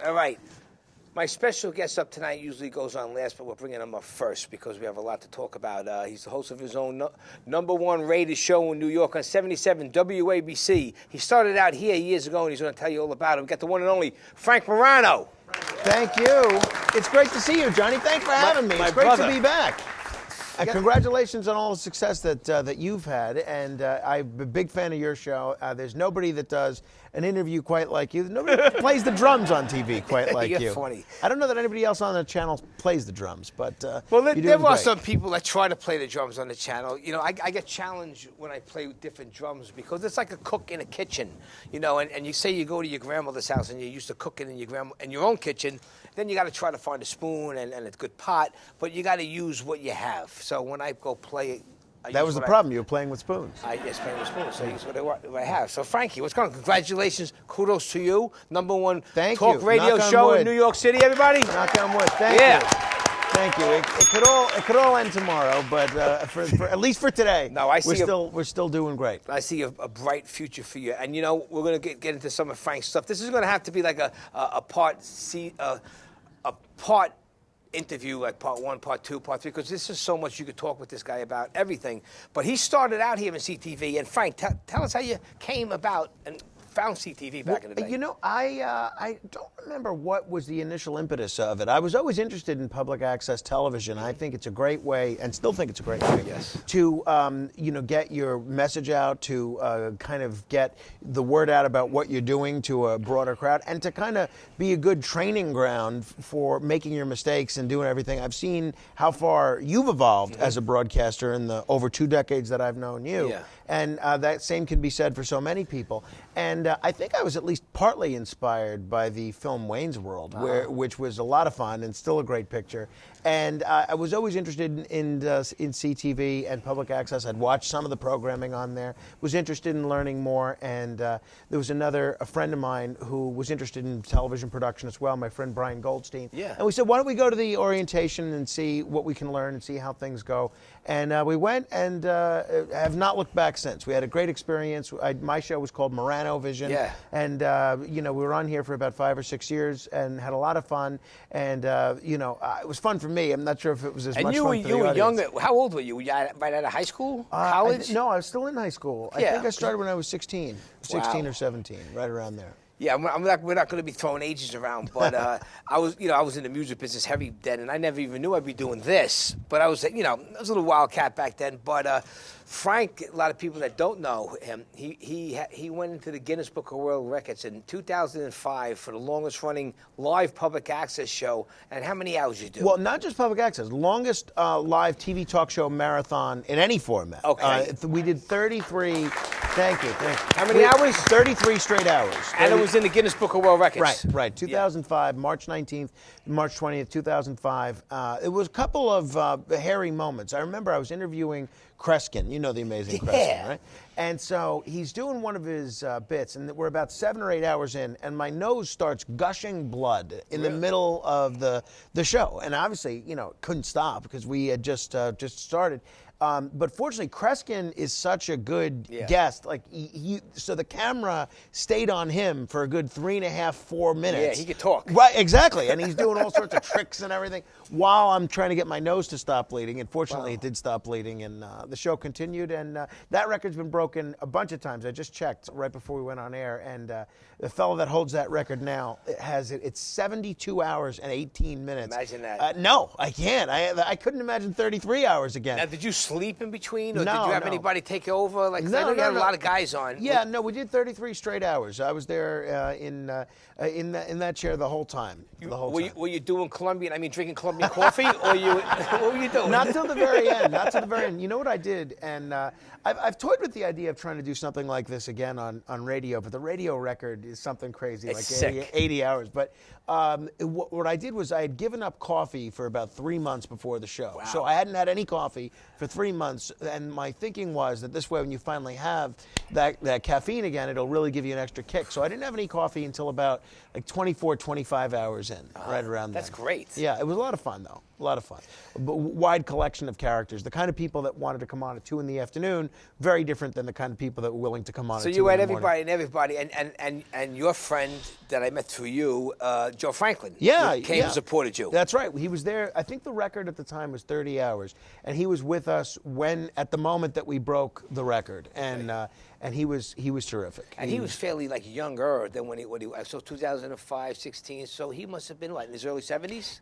All right. My special guest up tonight usually goes on last, but we're bringing him up first because we have a lot to talk about. He's the host of his own number one rated show in New York on 77 WABC. He started out here years ago, and he's going to tell you all about it. We got the one and only Frank Morano. Thank you. It's great to see you, Johnny. Thanks for having me. It's great to be back. Congratulations on all the success that you've had, and I'm a big fan of your show. There's nobody that does an interview quite like you. Nobody plays the drums on TV quite like you. You're funny. I don't know that anybody else on the channel plays the drums, but well, there are some people that try to play the drums on the channel. You know, I get challenged when I play with different drums because it's like a cook in a kitchen. You know, and you say you go to your grandmother's house and you're used to cooking in your own kitchen. Then you got to try to find a spoon and a good pot, but you got to use what you have. So when I go play, that was the problem. You were playing with spoons. I just playing with spoons. So I use what I have. So Frankie, what's going on? Congratulations, kudos to you. Number one talk radio show in New York City. Everybody, knock on wood. Thank you. Thank you. It could all end tomorrow, but for at least for today, no, we're still doing great. I see a bright future for you, and you know we're going to get into some of Frank's stuff. This is going to have to be like a part interview, like part 1, part 2, part 3, because this is so much you could talk with this guy about everything. But he started out here in CTV, and Frank, tell us how you came about and found CTV back in the day. You know, I don't remember what was the initial impetus of it. I was always interested in public access television. I think it's a great way, and still think it's a great way, to get your message out, to kind of get the word out about what you're doing to a broader crowd, and to kind of be a good training ground for making your mistakes and doing everything. I've seen how far you've evolved as a broadcaster in the over 2 decades that I've known you. Yeah. And that same can be said for so many people. And I think I was at least partly inspired by the film Wayne's World, which was a lot of fun and still a great picture. And I was always interested in CTV and public access. I'd watched some of the programming on there, was interested in learning more. And there was a friend of mine who was interested in television production as well, my friend Brian Goldstein. Yeah. And we said, why don't we go to the orientation and see what we can learn and see how things go. And we went and have not looked back since. We had a great experience. My show was called Morano Vision. Yeah. And, we were on here for about 5 or 6 years and had a lot of fun. And, it was fun for me. I'm not sure if it was as much fun for the audience. And you were young. How old were you? Were you right out of high school? College? No, I was still in high school. I think I started when I was 16 or 17, right around there. Yeah, we're not going to be throwing ages around, but I was in the music business heavy then, and I never even knew I'd be doing this. But I was a little wildcat back then. But Frank, a lot of people that don't know him, he went into the Guinness Book of World Records in 2005 for the longest running live public access show. And how many hours you do? Well, not just public access, longest live TV talk show marathon in any format. Okay. We did 33. Thank you. How many hours? 33 straight hours. And it was in the Guinness Book of World Records. Right. 2005, March 19th, March 20th, 2005. It was a couple of hairy moments. I remember I was interviewing Kreskin. You know the amazing Kreskin, right? And so he's doing one of his bits, and we're about 7 or 8 hours in, and my nose starts gushing blood in the middle of the show. And obviously, couldn't stop because we had just started. But fortunately, Kreskin is such a good guest. Like so the camera stayed on him for a good 3.5, 4 minutes. Yeah, he could talk. Right, exactly. And he's doing all sorts of tricks and everything while I'm trying to get my nose to stop bleeding. And fortunately, it did stop bleeding, and the show continued. And that record's been broken a bunch of times. I just checked right before we went on air, and the fellow that holds that record now has it. It's 72 hours and 18 minutes. Imagine that. No, I can't. I couldn't imagine 33 hours again. Now, did you sleep in between, or No, did you have no. anybody take over? Like, 'cause I No, know you had no. a lot of guys on. Yeah, no, we did 33 straight hours. I was there in that chair the whole time. Were you doing drinking Colombian coffee, or what were you doing? Not till the very end. Not till the very end. You know what I did? And I've toyed with the idea of trying to do something like this again on radio, but the radio record is something crazy, It's like sick. 80 hours. But what I did was I had given up coffee for about 3 months before the show. Wow. So I hadn't had any coffee for 3 months, and my thinking was that this way, when you finally have that caffeine again, it'll really give you an extra kick. So I didn't have any coffee until about like 24, 25 hours in, right around then. That's great. Yeah, it was a lot of fun, though. A lot of fun. But wide collection of characters. The kind of people that wanted to come on at 2 in the afternoon, very different than the kind of people that were willing to come on at 2 in the morning. So you had everybody, and your friend that I met through you, Joe Franklin, came and supported you. That's right. He was there. I think the record at the time was 30 hours, and he was with us at the moment that we broke the record, and he was terrific. And he was fairly like younger than when he so 2005, 16. So he must have been in his early 70s.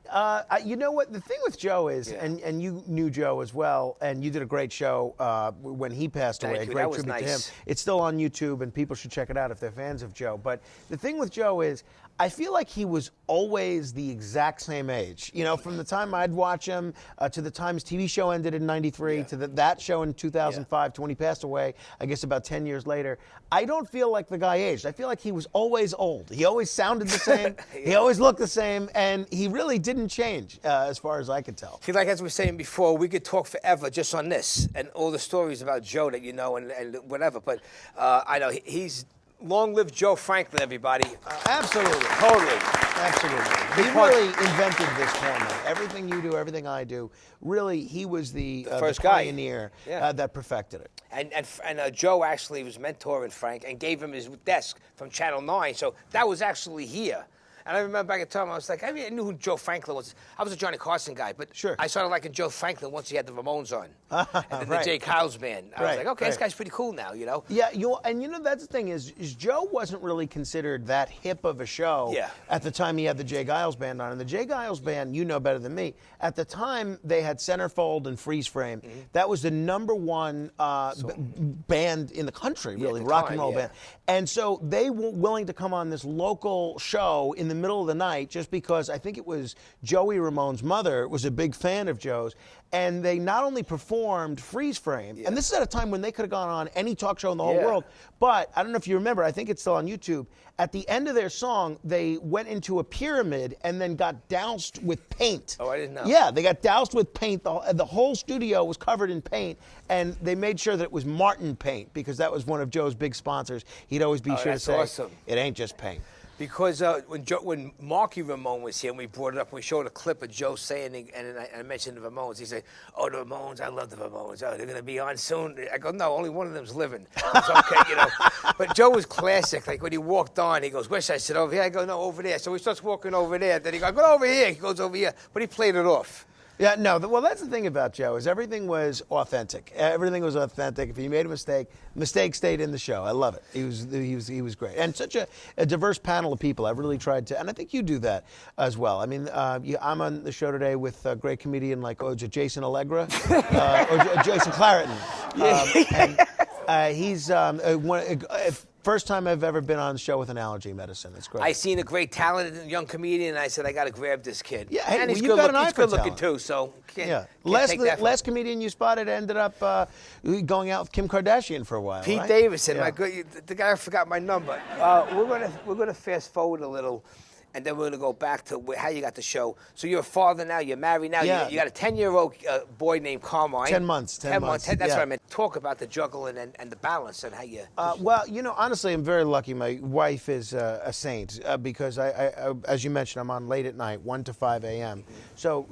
You know what? The thing with Joe is, and you knew Joe as well, and you did a great show when he passed away. Thank you. Great That was tribute to him. nice. It's still on YouTube, and people should check it out if they're fans of Joe. But the thing with Joe is, I feel like he was always the exact same age. You know, from the time I'd watch him to the time his TV show ended in '93 to that show in 2005 to when he passed away, I guess about 10 years later. I don't feel like the guy aged. I feel like he was always old. He always sounded the same. He always looked the same, and he really didn't change as far as I could tell. See, like as we were saying before, we could talk forever just on this and all the stories about Joe that you know and whatever. But I know he's long live Joe Franklin, everybody. Absolutely. Totally. Absolutely. He really invented this format. Everything you do, everything I do, really, he was the first pioneer guy. that perfected it. And Joe actually was mentoring Frank and gave him his desk from Channel 9. So that was actually here. And I remember back at the time, I was like, I knew who Joe Franklin was. I was a Johnny Carson guy, but I started liking Joe Franklin once he had the Ramones on. And then the Jay Kyles band. I was like, okay, this guy's pretty cool now, you know? Yeah, and that's the thing is Joe wasn't really considered that hip of a show at the time he had the Jay Giles band on. And the Jay Giles band, you know better than me, at the time they had Centerfold and Freeze Frame. Mm-hmm. That was the #1 band in the country, really, rock and roll band. And so they were willing to come on this local show in the middle of the night just because I think it was Joey Ramone's mother was a big fan of Joe's, and they not only performed Freeze Frame, and this is at a time when they could have gone on any talk show in the whole world, but I don't know if you remember, I think it's still on YouTube, at the end of their song, they went into a pyramid and then got doused with paint. Oh, I didn't know. Yeah, they got doused with paint. The whole studio was covered in paint, and they made sure that it was Martin paint because that was one of Joe's big sponsors. He'd always be sure to say, it ain't just paint. Because when Marky Ramone was here and we brought it up, and we showed a clip of Joe saying, and I mentioned the Ramones, he said, oh, the Ramones, I love the Ramones. Oh, they're going to be on soon. I go, no, only one of them's living. It's okay, you know. But Joe was classic. Like when he walked on, he goes, where should I sit, over here? I go, no, over there. So he starts walking over there. Then he goes, go over here. He goes over here. But he played it off. Yeah, no. Well, that's the thing about Joe is everything was authentic. Everything was authentic. If he made a mistake stayed in the show. I love it. He was great, and such a diverse panel of people. I've really tried to, and I think you do that as well. I mean, I'm on the show today with a great comedian like Jason Allegra or Jason Clareton. He's first time I've ever been on the show with an allergy medicine. It's great. I seen a great talented young comedian, and I said, I got to grab this kid. Yeah, hey, and he's good looking too, so can't take that last comedian you spotted ended up going out with Kim Kardashian for a while. Pete right? Davidson, the guy who forgot my number. We're gonna fast forward a little. And then we're going to go back to how you got the show. So you're a father now, you're married now. Yeah. You got a 10-year-old boy named Carmine. 10 months. 10 months. That's what I meant. Talk about the juggling and the balance and how you... Well, you know, honestly, I'm very lucky. My wife is a saint because, I, as you mentioned, I'm on late at night, 1 to 5 a.m. So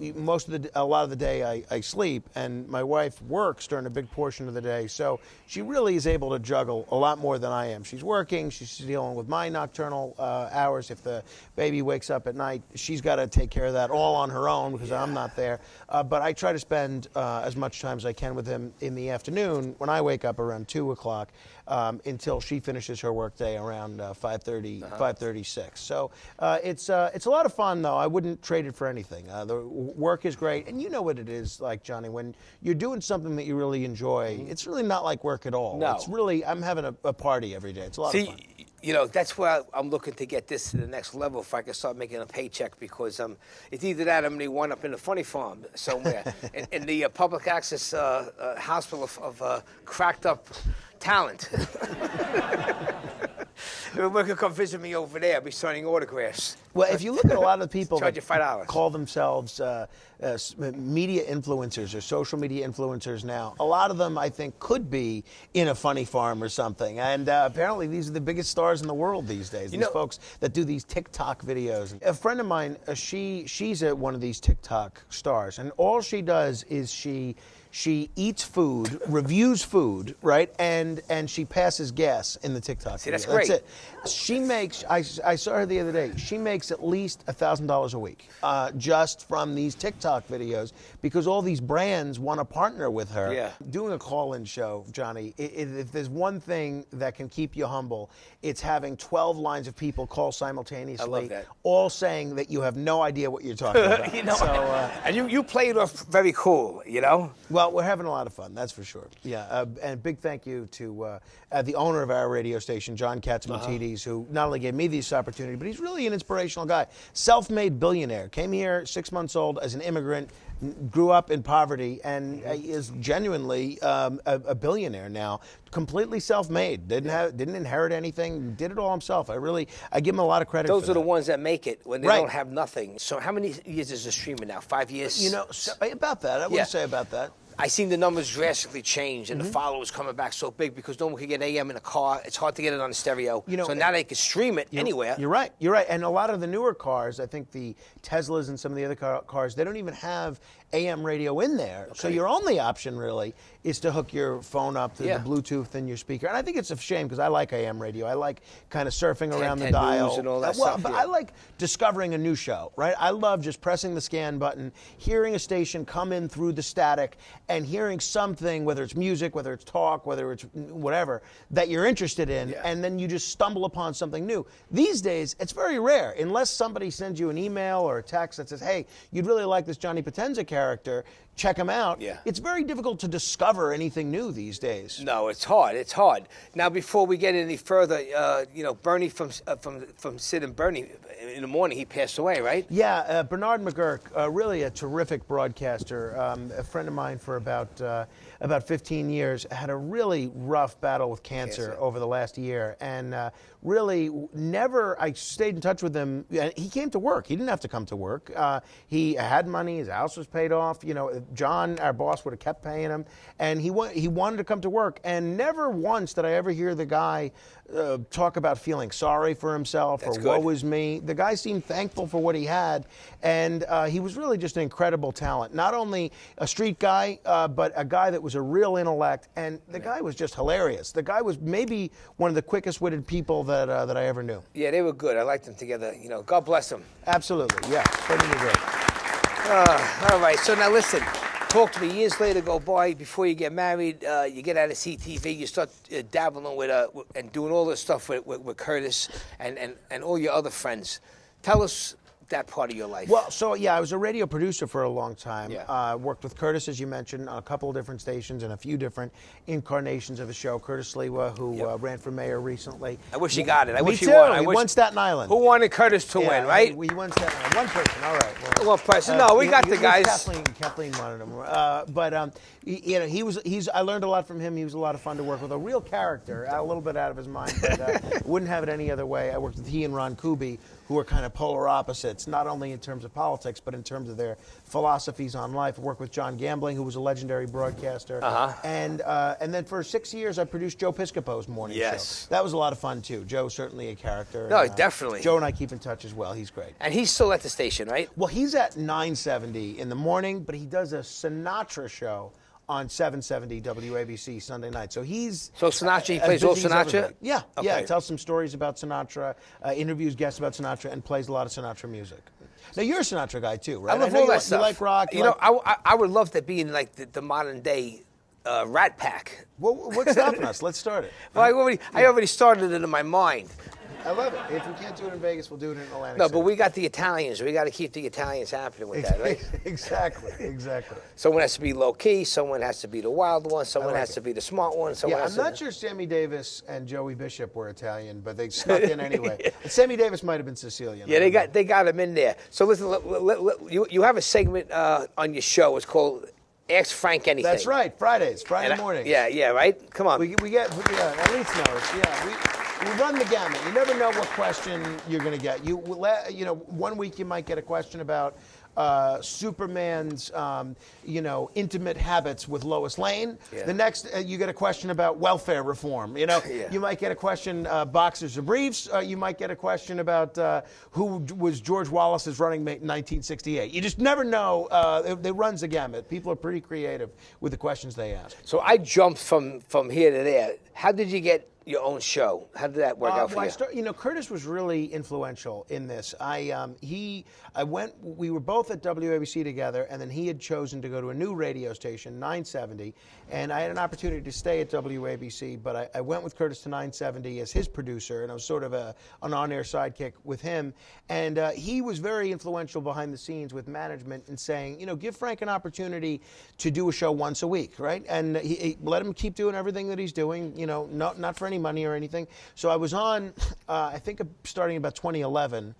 a lot of the day I sleep, and my wife works during a big portion of the day. So she really is able to juggle a lot more than I am. She's working. She's dealing with my nocturnal hours. If the baby wakes up at night, she's got to take care of that all on her own because I'm not there. But I try to spend as much time as I can with him in the afternoon when I wake up around 2 o'clock until she finishes her workday around 5:30, 5:36. So it's a lot of fun, though. I wouldn't trade it for anything. The work is great. And you know what it is like, Johnny, when you're doing something that you really enjoy, it's really not like work at all. No. It's really, I'm having a party every day. It's a lot of fun. You know, that's where I'm looking to get this to the next level if I can start making a paycheck because it's either that or I'm going to wind up in a funny farm somewhere in the public access hospital of cracked up talent. We could come visit me over there. I'll be signing autographs. Well, if you look at a lot of the people Charge that you $5. call themselves media influencers or social media influencers now, a lot of them, I think, could be in a funny farm or something. And apparently these are the biggest stars in the world these days, these folks that do these TikTok videos. A friend of mine, she's one of these TikTok stars, and all she does is she eats food, reviews food, right, and she passes gas in the TikTok. See, video. that's great. That's it. She makes. I saw her the other day. She makes at least $1,000 a week just from these TikTok videos because all these brands want to partner with her. Yeah. Doing a call-in show, Johnny. If there's one thing that can keep you humble, it's having 12 lines of people call simultaneously, I love that. all saying that you have no idea what you're talking about. And you play it off very cool, Well, we're having a lot of fun, that's for sure. Yeah, and big thank you to the owner of our radio station, John Katzmatidis, who not only gave me this opportunity, but he's really an inspirational guy. Self-made billionaire. Came here 6 months old as an immigrant, grew up in poverty, and is genuinely a billionaire now. Completely self-made. Didn't inherit anything. Did it all himself. I give him a lot of credit. Those for are the that. ones that make it when they don't have nothing. So how many years is the streamer now? 5 years? About that. I would say about that. I seen the numbers drastically change, and the followers coming back so big because no one could get AM in a car. It's hard to get it on the stereo. So now they can stream it anywhere. You're right. And a lot of the newer cars, I think the Teslas and some of the other cars, they don't even have AM radio in there. Okay. So your only option really is to hook your phone up to the Bluetooth and your speaker. And I think it's a shame because I like AM radio. I like kind of surfing around the dial and all that stuff. But I like discovering a new show, right? I love just pressing the scan button, hearing a station come in through the static, and hearing something, whether it's music, whether it's talk, whether it's whatever, that you're interested in, and then you just stumble upon something new. These days, it's very rare, unless somebody sends you an email or a text that says, hey, you'd really like this Johnny Potenza character, check him out. Yeah. It's very difficult to discover anything new these days. No, it's hard. It's hard. Now, before we get any further, Bernie from Sid and Bernie in the morning, he passed away, right? Yeah, Bernard McGurk, really a terrific broadcaster. A friend of mine for about 15 years, had a really rough battle with cancer over the last year, and really never. I stayed in touch with him. He came to work. He didn't have to come to work. He had money. His house was paid off. John, our boss, would have kept paying him, and he wanted to come to work. And never once did I ever hear the guy talk about feeling sorry for himself or woe is me. The guy seemed thankful for what he had, and he was really just an incredible talent. Not only a street guy, but a guy that was a real intellect, and the guy was just hilarious. The guy was maybe one of the quickest-witted people that I ever knew. Yeah, they were good. I liked them together. God bless them. Absolutely, yeah. Pretty great. All right, so now listen. Talk to me. Years later go by, before you get married, you get out of CTV, you start dabbling with and doing all this stuff with Curtis and all your other friends. Tell us that part of your life. Well, so I was a radio producer for a long time. Yeah. Worked with Curtis, as you mentioned, on a couple of different stations and a few different incarnations of the show. Curtis Lewa, who ran for mayor recently. I wish he got it. I wish he won. He won Staten Island. Who wanted Curtis to win, right? He won Staten Island. One person. All right. Well, one person. No, we got the guys. Kathleen wanted him. I learned a lot from him. He was a lot of fun to work with. A real character, a little bit out of his mind, but wouldn't have it any other way. I worked with he and Ron Kuby, who are kind of polar opposites, not only in terms of politics, but in terms of their philosophies on life. I worked with John Gambling, who was a legendary broadcaster. And then for 6 years, I produced Joe Piscopo's morning show. That was a lot of fun, too. Joe's certainly a character. No, definitely. Joe and I keep in touch as well. He's great. And he's still at the station, right? Well, he's at 970 in the morning, but he does a Sinatra show on 770 WABC Sunday night. So he's... So Sinatra, he plays all Sinatra? Yeah, okay. Tells some stories about Sinatra, interviews guests about Sinatra, and plays a lot of Sinatra music. Now, you're a Sinatra guy, too, right? I love all that stuff. You like rock. I would love to be in, like, the modern day Rat Pack. Well, what's stopping us? Let's start it. Well, I already started it in my mind. I love it. If we can't do it in Vegas, we'll do it in Atlantic No, City. but we got the Italians. We got to keep the Italians happening with that, right? Exactly. Someone has to be low-key. Someone has to be the wild one. Someone has to be the smart one. I'm not sure Sammy Davis and Joey Bishop were Italian, but they snuck in anyway. Sammy Davis might have been Sicilian. Yeah, they got him in there. So listen, you have a segment on your show. It's called Ask Frank Anything. That's right. Friday morning. Yeah, right? Come on. We get, at least knows. Yeah, We run the gamut. You never know what question you're going to get. One week you might get a question about Superman's, intimate habits with Lois Lane. Yeah. The next, you get a question about welfare reform. You might get a question, boxers or briefs. You might get a question about who was George Wallace's running mate in 1968. You just never know. It runs the gamut. People are pretty creative with the questions they ask. So I jumped from here to there. How did you get your own show? How did that work out for you? Curtis was really influential in this. We were both at WABC together, and then he had chosen to go to a new radio station, 970, and I had an opportunity to stay at WABC, but I went with Curtis to 970 as his producer, and I was sort of an on-air sidekick with him, and he was very influential behind the scenes with management in saying, give Frank an opportunity to do a show once a week, right? And he let him keep doing everything that he's doing, not for any money or anything. So I was on, I think starting about 2011,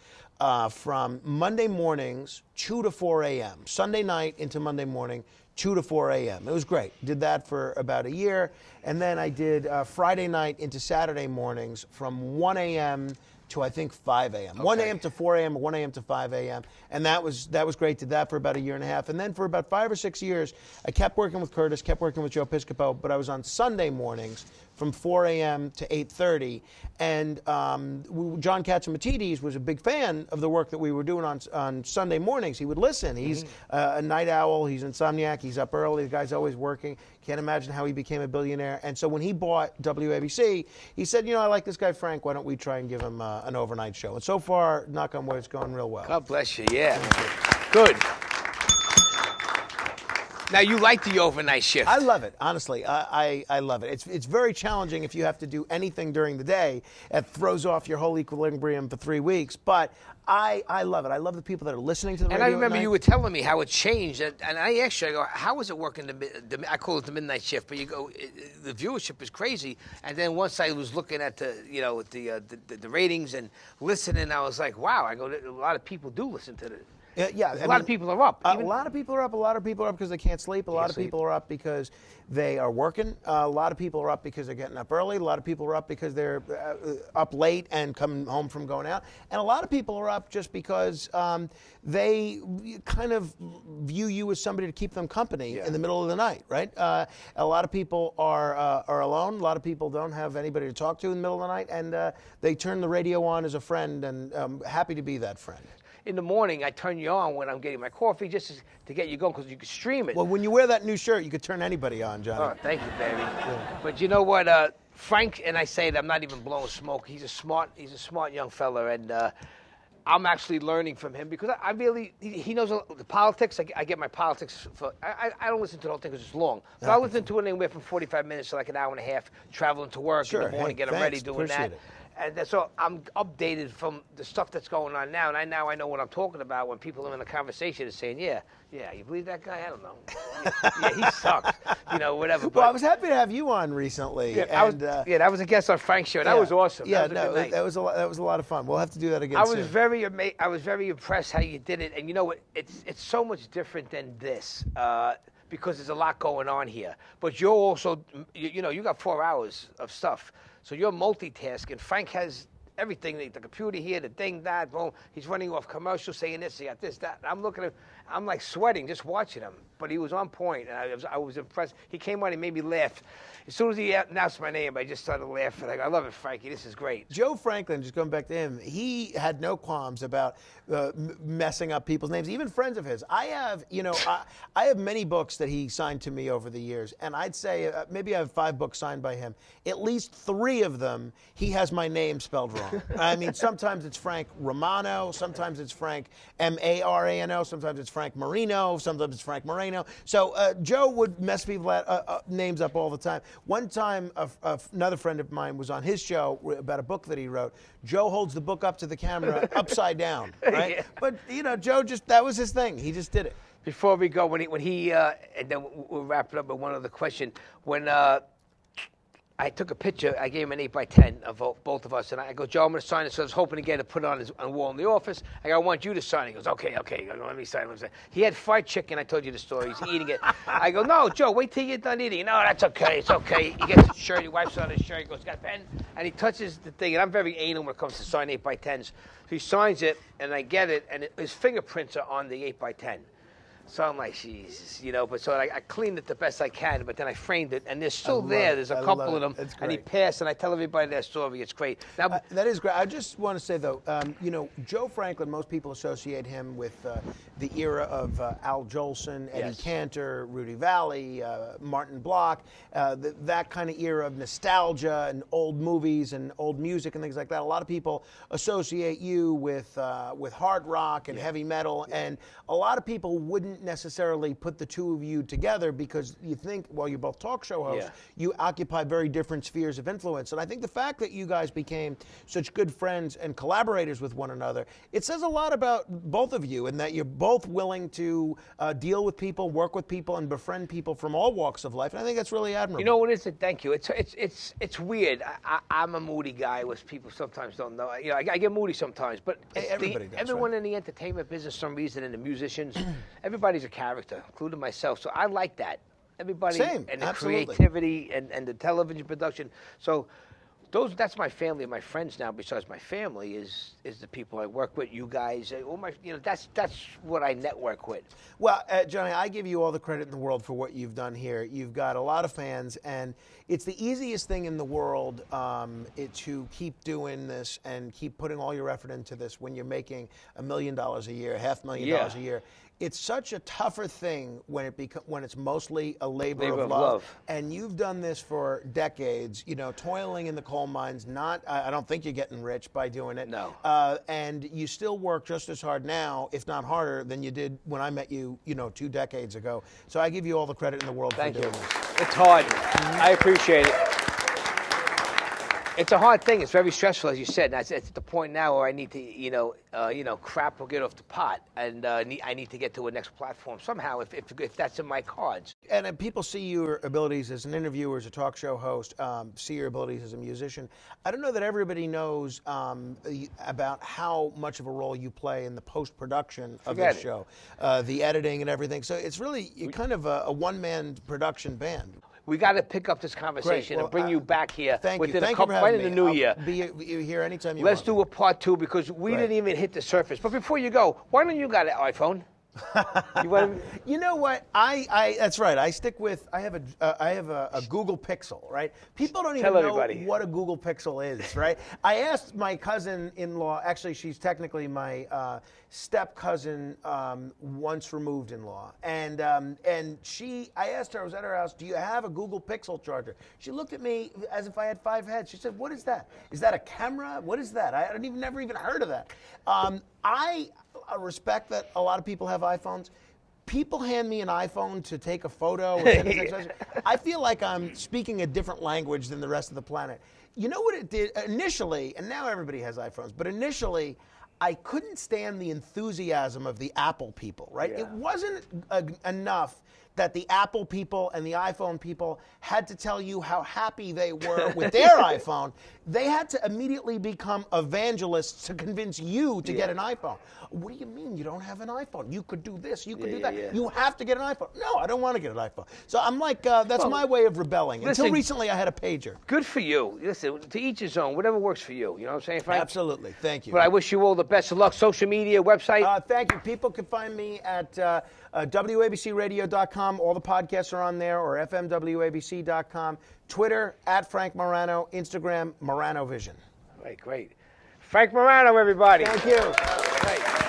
from Monday mornings, 2 to 4 a.m., Sunday night into Monday morning, 2 to 4 a.m. It was great. Did that for about a year. And then I did Friday night into Saturday mornings from 1 a.m. to I think 5 a.m. Okay. 1 a.m. to 4 a.m. or 1 a.m. to 5 a.m. And that was great. Did that for about a year and a half. And then for about 5 or 6 years, I kept working with Curtis, kept working with Joe Piscopo, but I was on Sunday mornings from 4 a.m. to 8:30. And John Catsimatidis was a big fan of the work that we were doing on Sunday mornings. He would listen. He's a night owl. He's insomniac. He's up early. The guy's always working. Can't imagine how he became a billionaire. And so when he bought WABC, he said, I like this guy Frank. Why don't we try and give him an overnight show? And so far, knock on wood, it's going real well. God bless you. Yeah. Good. Now, you like the overnight shift. I love it, honestly. I love it. It's very challenging if you have to do anything during the day. It throws off your whole equilibrium for 3 weeks. But I love it. I love the people that are listening to the radio. And I remember you were telling me how it changed. And I asked you, I go, how is it working? I call it the midnight shift. But you go, the viewership is crazy. And then once I was looking at the ratings and listening, I was like, wow. I go, a lot of people do listen to it. A lot of people are up. A lot of people are up. A lot of people are up because they can't sleep. A lot of people are up because they are working. A lot of people are up because they're getting up early. A lot of people are up because they're up late and coming home from going out. And a lot of people are up just because they kind of view you as somebody to keep them company in the middle of the night, right? A lot of people are alone. A lot of people don't have anybody to talk to in the middle of the night, and they turn the radio on as a friend, and I'm happy to be that friend. In the morning, I turn you on when I'm getting my coffee just to get you going because you can stream it. Well, when you wear that new shirt, you could turn anybody on, Johnny. Oh, thank you, baby. Yeah. But you know what, Frank, and I say that I'm not even blowing smoke. He's a smart young fella, and I'm actually learning from him because he knows the politics. I get my politics. I don't listen to the whole thing because it's long. But I listen to it anywhere from 45 minutes to like an hour and a half, traveling to work in the morning, getting ready, doing that. And so I'm updated from the stuff that's going on now, and I know what I'm talking about when people are in a conversation and saying, yeah, you believe that guy? I don't know. Yeah, he sucks, whatever. But, well, I was happy to have you on recently. Yeah, that was a guest on Frank's show. That was awesome. Yeah, that was a lot of fun. We'll have to do that again soon. I was very impressed how you did it, and you know what? It's so much different than this. Because there's a lot going on here. But you're also, you got 4 hours of stuff. So you're multitasking. Frank has everything, the computer here, the thing, that, boom. He's running off commercials, saying this, he got this, that. I'm looking at him, I'm like sweating just watching him. But he was on point, and I was impressed. He came on and made me laugh. As soon as he announced my name, I just started laughing. I love it, Frankie. This is great. Joe Franklin, just going back to him, he had no qualms about messing up people's names, even friends of his. I have many books that he signed to me over the years, and I'd say maybe I have 5 books signed by him. At least 3 of them, he has my name spelled wrong. I mean, sometimes it's Frank Romano, sometimes it's Frank Marano, sometimes it's Frank Marino, sometimes it's Frank Moreno. So Joe would mess people's names up all the time. One time, another friend of mine was on his show about a book that he wrote. Joe holds the book up to the camera upside down, right? Yeah. But, Joe that was his thing. He just did it. Before we go, when he and then we'll wrap it up with one other question. When I took a picture. I gave him an 8x10 of both of us, and I go, Joe, I'm going to sign it. So I was hoping to get it put on the wall in the office. I go, I want you to sign it. He goes, okay. I go, let me sign it. He had fried chicken. I told you the story. He's eating it. I go, no, Joe, wait till you're done eating. No, that's okay. It's okay. He gets his shirt. He wipes it on his shirt. He goes, got a pen? And he touches the thing. And I'm very anal when it comes to sign 8x10s. So he signs it, and I get it, and his fingerprints are on the 8x10. So I'm like, Jesus, But so I cleaned it the best I can, but then I framed it, and they're still there. There's a couple of them, and he passed, and I tell everybody that story. It's great. Now, that is great. I just want to say though, Joe Franklin. Most people associate him with the era of Al Jolson, Eddie Cantor, Rudy Valley, Martin Block, that kind of era of nostalgia and old movies and old music and things like that. A lot of people associate you with hard rock and heavy metal, and a lot of people wouldn't necessarily put the two of you together because you think, well, you're both talk show hosts, you occupy very different spheres of influence. And I think the fact that you guys became such good friends and collaborators with one another, it says a lot about both of you, and that you're both willing to deal with people, work with people, and befriend people from all walks of life. And I think that's really admirable. You know what is it? Thank you. It's weird. I'm a moody guy, which people sometimes don't know. I get moody sometimes, but everyone in the entertainment business, for some reason, and the musicians, everybody's a character, including myself. So I like that. Everybody and the creativity and the television production. So that's my family and my friends now. Besides my family is the people I work with. You guys, all my, that's what I network with. Well, Johnny, I give you all the credit in the world for what you've done here. You've got a lot of fans, and it's the easiest thing in the world to keep doing this and keep putting all your effort into this when you're making $1 million a year, $500,000 a year. It's such a tougher thing when it's mostly a labor of love. And you've done this for decades, toiling in the coal mines. I don't think you're getting rich by doing it. No. And you still work just as hard now, if not harder, than you did when I met you, 2 decades ago. So I give you all the credit in the world for doing this. It's hard. I appreciate it. It's a hard thing. It's very stressful, as you said. And it's at the point now where I need to, crap will get off the pot, and I need to get to a next platform somehow, if that's in my cards. And people see your abilities as an interviewer, as a talk show host, see your abilities as a musician. I don't know that everybody knows about how much of a role you play in the post-production of this show, the editing and everything. So it's really kind of a one-man production band. We got to pick up this conversation and bring you back here within a couple, right in the new year. Be here anytime you want. Let's do a part 2 because we didn't even hit the surface. But before you go, why don't you got an iPhone? You know what? That's right. I stick with. I have a Google Pixel. Right? People don't even know what a Google Pixel is. Right? I asked my cousin-in-law. Actually, she's technically my step cousin, once removed in-law, and I asked her. I was at her house. Do you have a Google Pixel charger? She looked at me as if I had 5 heads. She said, "What is that? Is that a camera? What is that? I never even heard of that." I respect that a lot of people have iPhones. People hand me an iPhone to take a photo or send a text message. I feel like I'm speaking a different language than the rest of the planet. You know what it did initially, and now everybody has iPhones, but initially I couldn't stand the enthusiasm of the Apple people, right? Yeah. It wasn't enough that the Apple people and the iPhone people had to tell you how happy they were with their iPhone. They had to immediately become evangelists to convince you to get an iPhone. What do you mean you don't have an iPhone? You could do this, you could do that. Yeah. You have to get an iPhone. No, I don't want to get an iPhone. So I'm like, that's my way of rebelling. Until recently, I had a pager. Good for you. Listen, to each his own, whatever works for you. You know what I'm saying, Frank? Absolutely. Thank you. But I wish you all the best of luck. Social media, website? Thank you. People can find me at WABCRadio.com. All the podcasts are on there, or FMWABC.com. Twitter, at Frank Morano. Instagram, Morano Vision. Right, great. Frank Morano, everybody. Thank you. Right.